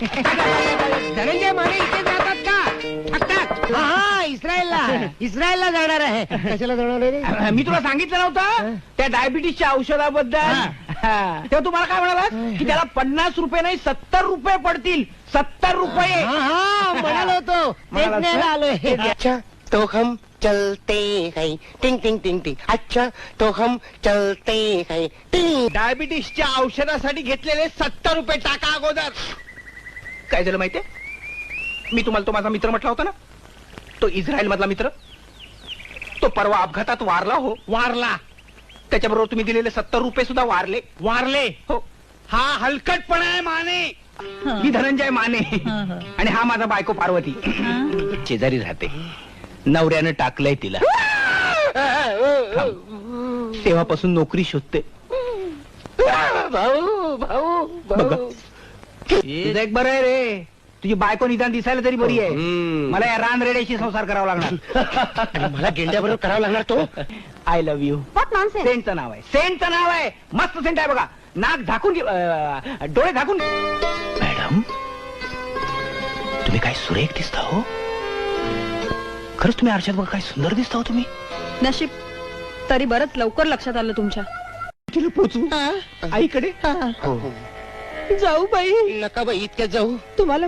धनंजय माने इथे जातात का? टाक. हा इस्रायलला जाणार आहे. कशाला जाणार आहे? मी तुला सांगितलं नव्हतं त्या डायबिटीसच्या औषधाबद्दल. तेव्हा तुम्हाला काय म्हणाला की त्याला 50 रुपये नाही 70 रुपये पडतील. 70 रुपये म्हणालो होतो तेच न्यायला आलोय. अच्छा तो हम चलते हैं टिंग टिंग टिंग टिंग. अच्छा तो हम चलते हैं टिंग. डायबिटीसच्या औषधासाठी घेतलेले 70 रुपये टाका अगोदर. काय झालं माहितीये? मी तुम्हाला तो माझा मित्र म्हटला होता ना, तो इस्रायल मधला मित्र, तो परवा अपघातात वारला. हो वारला. त्याच्याबरोबर तुम्ही दिलेले 70 रुपये सुद्धा वारले. हो. हा हलकटपणा आहे माने. मी धनंजय माने आणि हा माझा बायको पार्वती. शेजारी राहते. नवऱ्यानं टाकलंय तिला. तेव्हापासून नोकरी शोधते. भाऊ भाऊ भाऊ. तुझं एक बरं आहे रे, तुझी बायको निदान दिसायला तरी बरी आहे. मला या रान रेड्याशी संसार करावा लागणार. आणि मला गेंड्याबरोबर करावा लागणार तो. I love you. What nonsense. सेंटचं नाव आहे. सेंटचं नाव आहे. मस्त सेंट आहे बघा. नाक झाकून डोळे झाकून. मॅडम तुम्ही काय सुरेख दिसता हो. खरंच तुम्ही आरशात बघा काय सुंदर दिसता हो तुम्ही. नशीब तरी बरंच लवकर लक्षात आलं तुमच्या. तिला पोचवू आईकडे. हो. जाऊ बाई. नका बाई इतक्यात जाऊ. तुम्हाला